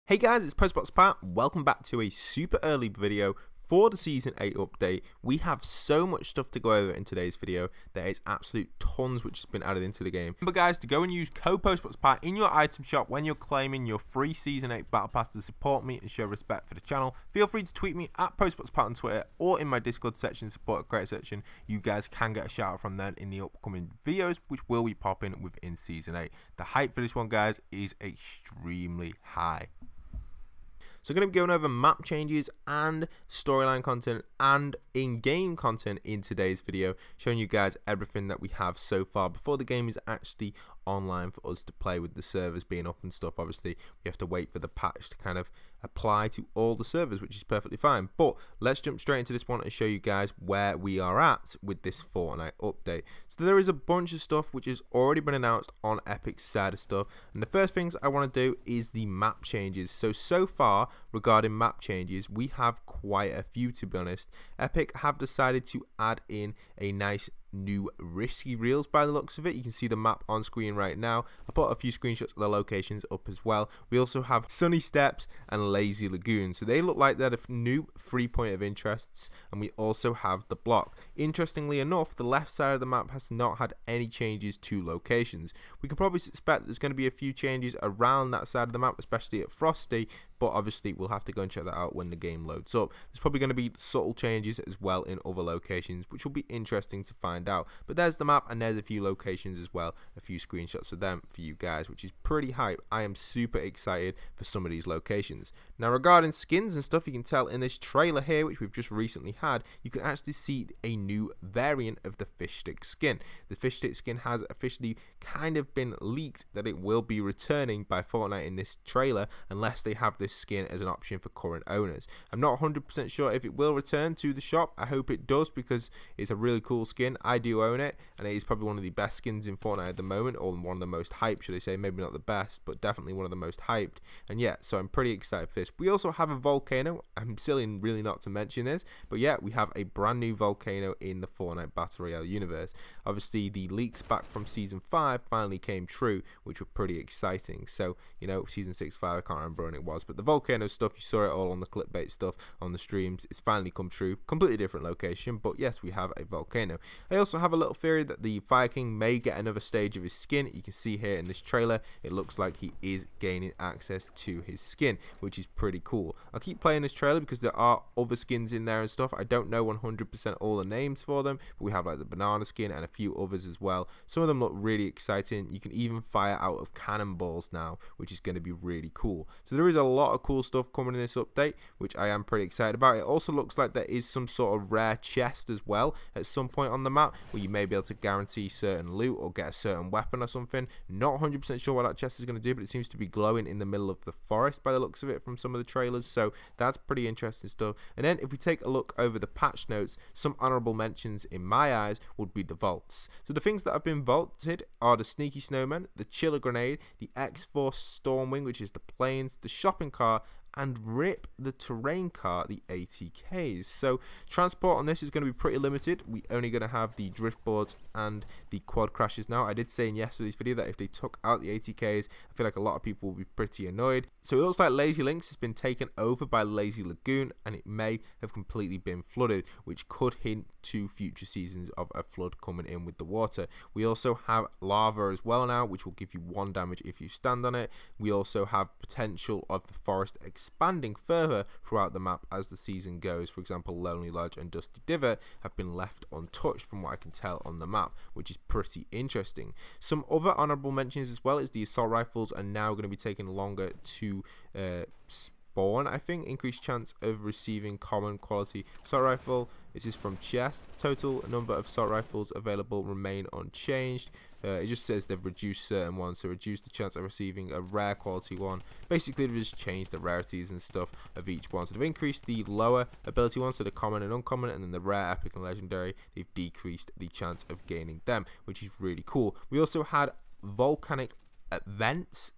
Hey guys, it's postboxpat. Welcome back to a super early video for the Season 8 update. We have so much stuff to go over in today's video. There is absolute tons which has been added into the game. Remember guys, to go and use code postboxpat in your item shop when you're claiming your free Season 8 Battle Pass to support me and show respect for the channel. Feel free to tweet me at postboxpat on Twitter or in my Discord section, support creator section. You guys can get a shout out from them in the upcoming videos which will be popping within Season 8. The hype for this one guys is extremely high. So I'm going to be going over map changes and storyline content and in-game content in today's video, showing you guys everything that we have so far before the game is actually online for us to play, with the servers being up and stuff. Obviously we have to wait for the patch to kind of apply to all the servers, which is perfectly fine. But let's jump straight into this one and show you guys where we are at with this Fortnite update. So there is a bunch of stuff which has already been announced on Epic's side of stuff, and the first things I want to do is the map changes. So far regarding map changes, we have quite a few, to be honest. Epic have decided to add in a nice new risky reels by the looks of it. You can see the map on screen right now. I put a few screenshots of the locations up as well. We also have Sunny Steps and Lazy Lagoon, so they look like they're a new free point of interests. And we also have the block. Interestingly enough, the left side of the map has not had any changes to locations. We can probably suspect there's going to be a few changes around that side of the map, especially at Frosty, but obviously we'll have to go and check that out when the game loads up. There's probably going to be subtle changes as well in other locations, which will be interesting to find out. But there's the map, and there's a few locations as well, a few screenshots of them for you guys, which is pretty hype. I am super excited for some of these locations. Now regarding skins and stuff, you can tell in this trailer here, which we've just recently had, you can actually see a new variant of the fish stick skin. The fish stick skin has officially kind of been leaked that it will be returning by Fortnite in this trailer, unless they have this skin as an option for current owners. I'm not 100% sure if it will return to the shop. I hope it does, because it's a really cool skin. I do own it, and it is probably one of the best skins in Fortnite at the moment, or one of the most hyped, should I say. Maybe not the best, but definitely one of the most hyped. And yeah, so I'm pretty excited for this. We also have a Volcano. I'm silly really not to mention this, but yeah, we have a brand new Volcano in the Fortnite Battle Royale universe. Obviously the leaks back from Season 5 finally came true, which were pretty exciting. So, you know, Season 6, 5, I can't remember when it was, but the Volcano stuff, you saw it all on the clickbait stuff on the streams. It's finally come true. Completely different location, but yes, we have a Volcano. I also have a little theory that the Fire King may get another stage of his skin. You can see here in this trailer, it looks like he is gaining access to his skin, which is pretty cool. I'll keep playing this trailer because there are other skins in there and stuff. I don't know 100% all the names for them, but we have like the banana skin and a few others as well. Some of them look really exciting. You can even fire out of cannonballs now, which is going to be really cool. So there is a lot of cool stuff coming in this update, which I am pretty excited about. It also looks like there is some sort of rare chest as well at some point on the map, where you may be able to guarantee certain loot or get a certain weapon or something. Not 100% sure what that chest is going to do, but it seems to be glowing in the middle of the forest by the looks of it from some of the trailers, so that's pretty interesting stuff. And then if we take a look over the patch notes, some honorable mentions in my eyes would be the vaults. So the things that have been vaulted are the Sneaky Snowman, the Chiller Grenade, the X-Force Stormwing, which is the planes, the shopping cart, and RIP the terrain car, the ATKs. So transport on this is going to be pretty limited. We're only going to have the drift boards and the quad crashes now. I did say in yesterday's video that if they took out the ATKs, I feel like a lot of people will be pretty annoyed. So it looks like Lazy Links has been taken over by Lazy Lagoon, and it may have completely been flooded, which could hint to future seasons of a flood coming in with the water. We also have lava as well now, which will give you 1 damage if you stand on it. We also have potential of the forest expanding further throughout the map as the season goes. For example, Lonely Lodge and Dusty Divot have been left untouched from what I can tell on the map, which is pretty interesting. Some other honorable mentions as well is the assault rifles are now going to be taking longer to spawn. I think increased chance of receiving common quality assault rifle. This is from chest. Total number of assault rifles available remain unchanged. It just says they've reduced certain ones, so reduce the chance of receiving a rare quality one. Basically, they've just changed the rarities and stuff of each one. So they've increased the lower ability ones, so the common and uncommon, and then the rare, epic, and legendary, they've decreased the chance of gaining them, which is really cool. We also had volcanic vents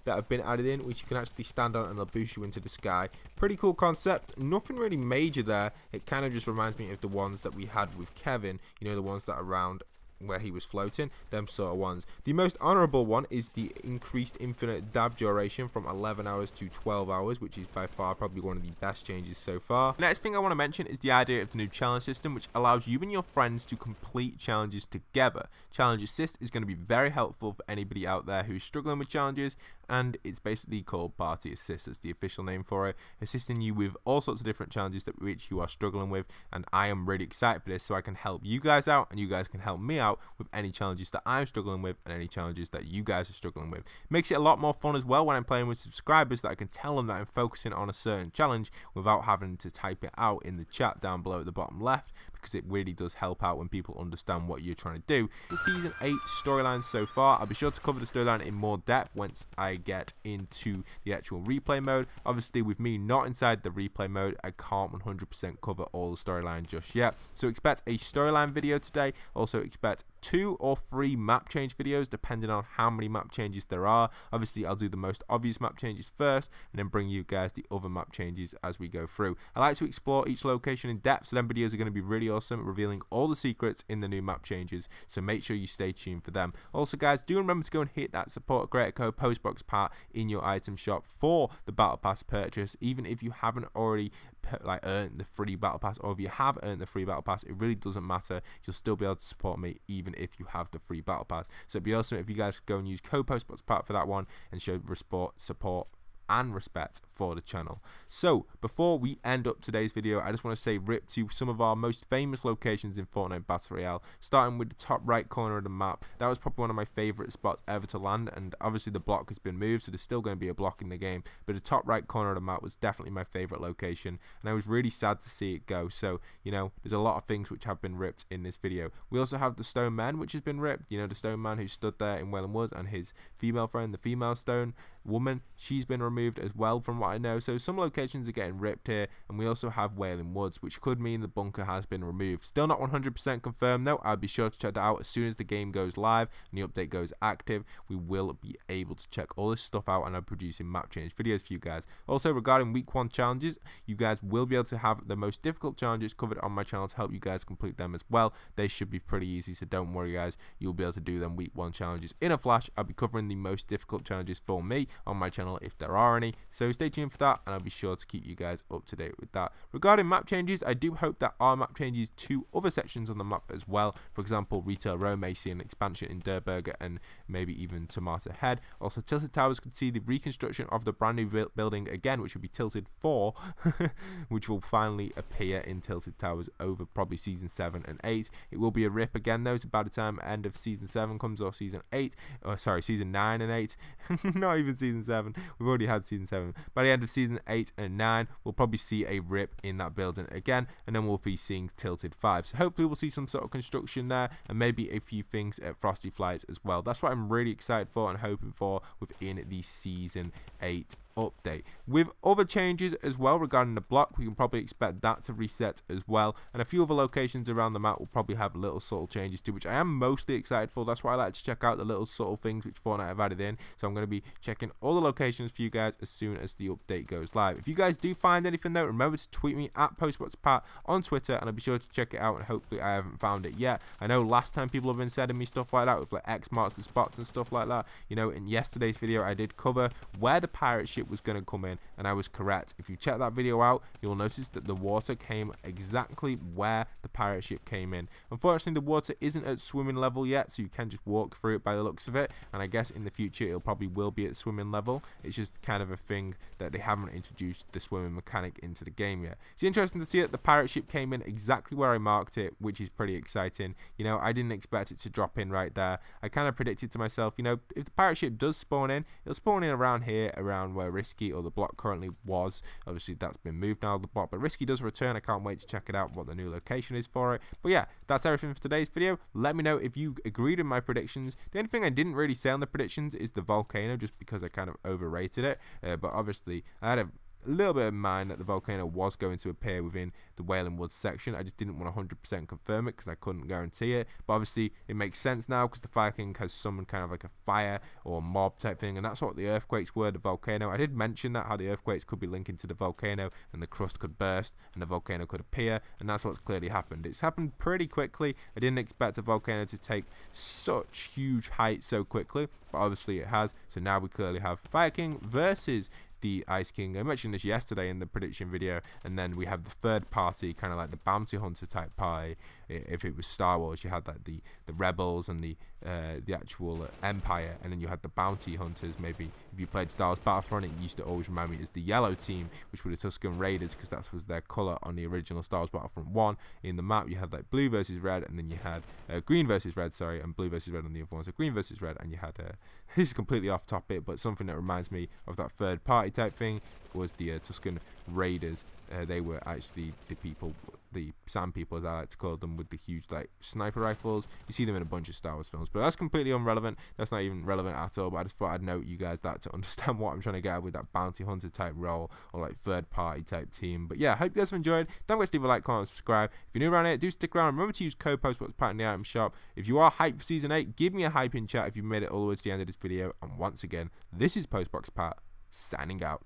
that have been added in, which you can actually stand on and they'll boost you into the sky. Pretty cool concept. Nothing really major there. It kind of just reminds me of the ones that we had with Kevin, you know, the ones that are around where he was floating, them sort of ones. The most honourable one is the increased infinite dab duration from 11 hours to 12 hours, which is by far probably one of the best changes so far. The next thing I want to mention is the idea of the new challenge system, which allows you and your friends to complete challenges together. Challenge Assist is going to be very helpful for anybody out there who's struggling with challenges, and it's basically called Party Assist. That's the official name for it, assisting you with all sorts of different challenges that which you are struggling with. And I am really excited for this, so I can help you guys out and you guys can help me out with any challenges that I'm struggling with and any challenges that you guys are struggling with. Makes it a lot more fun as well when I'm playing with subscribers, that I can tell them that I'm focusing on a certain challenge without having to type it out in the chat down below at the bottom left, because it really does help out when people understand what you're trying to do. The season 8 storyline so far, I'll be sure to cover the storyline in more depth once I get into the actual replay mode. Obviously, with me not inside the replay mode, I can't 100% cover all the storyline just yet, so expect a storyline video today. Also expect 2 or 3 map change videos depending on how many map changes there are. Obviously, I'll do the most obvious map changes first and then bring you guys the other map changes as we go through. I like to explore each location in depth, so them videos are going to be really awesome, revealing all the secrets in the new map changes, so make sure you stay tuned for them. Also guys, do remember to go and hit that support creator code postboxpat in your item shop for the battle pass purchase. Even if you haven't already earned the free battle pass, or if you have earned the free battle pass, it really doesn't matter. You'll still be able to support me even if you have the free battle pass. So it'd be awesome if you guys could go and use code postboxpat for that one and show support and respect for the channel. So before we end up today's video, I just want to say rip to some of our most famous locations in Fortnite Battle Royale, starting with the top right corner of the map. That was probably one of my favorite spots ever to land, and obviously the block has been moved, so there's still going to be a block in the game, but the top right corner of the map was definitely my favorite location, and I was really sad to see it go. So, you know, there's a lot of things which have been ripped in this video. We also have the stone man, which has been ripped. You know, the stone man who stood there in Wailing Woods, and his female friend, the female stone woman, she's been removed as well from what I know. So some locations are getting ripped here, and we also have Wailing Woods, which could mean the bunker has been removed. Still not 100% confirmed though. I'll be sure to check that out as soon as the game goes live and the update goes active. We will be able to check all this stuff out, and I'm producing map change videos for you guys. Also, regarding week 1 challenges, you guys will be able to have the most difficult challenges covered on my channel to help you guys complete them as well. They should be pretty easy, so don't worry guys, you'll be able to do them week 1 challenges in a flash. I'll be covering the most difficult challenges for me on my channel if there are any, so stay tuned for that, and I'll be sure to keep you guys up to date with that. Regarding map changes, I do hope that our map changes to other sections on the map as well. For example, Retail Row may see an expansion in Durburger and maybe even Tomato Head. Also, Tilted Towers could see the reconstruction of the brand new building again, which will be Tilted 4 which will finally appear in Tilted Towers over probably season 7 and 8. It will be a rip again though, so by the time end of season 7 comes, or season 8, or sorry, season 9 and 8 not even season 7, we've already had season 7. By the end of season 8 and 9, we'll probably see a rip in that building again, and then we'll be seeing Tilted 5. So hopefully we'll see some sort of construction there, and maybe a few things at Frosty Flights as well. That's what I'm really excited for and hoping for within the season 8 update. With other changes as well regarding the block, we can probably expect that to reset as well, and a few other locations around the map will probably have little subtle changes too, which I am mostly excited for. That's why I like to check out the little subtle things which Fortnite have added in, so I'm going to be checking all the locations for you guys as soon as the update goes live. If you guys do find anything though, remember to tweet me at postboxpat on Twitter, and I'll be sure to check it out, and hopefully I haven't found it yet. I know last time people have been sending me stuff like that with like X marks the spots and stuff like that. You know, in yesterday's video I did cover where the pirate ship was going to come in, and I was correct. If you check that video out, you'll notice that the water came exactly where the pirate ship came in. Unfortunately, the water isn't at swimming level yet, so you can just walk through it by the looks of it, and I guess in the future it'll probably will be at swimming level. It's just kind of a thing that they haven't introduced the swimming mechanic into the game yet. It's interesting to see that the pirate ship came in exactly where I marked it, which is pretty exciting. You know, I didn't expect it to drop in right there. I kind of predicted to myself, you know, if the pirate ship does spawn in, it'll spawn in around here, around where Risky or the block currently was. Obviously that's been moved now, the block, but Risky does return. I can't wait to check it out, what the new location is for it. But yeah, that's everything for today's video. Let me know if you agreed with my predictions. The only thing I didn't really say on the predictions is the Volcano, just because I kind of overrated it, but obviously I had a a little bit of mind that the volcano was going to appear within the Wailing Woods section. I just didn't want to 100% confirm it because I couldn't guarantee it. But obviously it makes sense now because the Fire King has summoned kind of like a fire or mob type thing, and that's what the earthquakes were, the volcano. I did mention that, how the earthquakes could be linking to the volcano and the crust could burst and the volcano could appear, and that's what's clearly happened. It's happened pretty quickly. I didn't expect a volcano to take such huge height so quickly, but obviously it has. So now we clearly have Fire King versus the Ice King. I mentioned this yesterday in the prediction video, and then we have the third party, kind of like the bounty hunter type party. If it was Star Wars, you had like the rebels and the actual empire, and then you had the bounty hunters. Maybe if you played Star Wars Battlefront, it used to always remind me as the yellow team, which were the Tusken Raiders, because that was their color on the original Star Wars Battlefront 1. In the map you had like blue versus red, and then you had green versus red, sorry, and blue versus red on the other one. So green versus red, and you had this is completely off topic, but something that reminds me of that third party type thing was the Tusken Raiders. They were actually the people, the sand people as I like to call them, with the huge like sniper rifles. You see them in a bunch of Star Wars films, but that's completely irrelevant. That's not even relevant at all, but I just thought I'd note you guys that to understand what I'm trying to get at with that bounty hunter type role or like third party type team. But yeah, I hope you guys have enjoyed. Don't forget to leave a like, comment, subscribe. If you're new around here, do stick around. Remember to use code postboxpat in the item shop. If you are hyped for season 8, give me a hype in chat if you made it all the way to the end of this video. And once again, this is postboxpat signing out.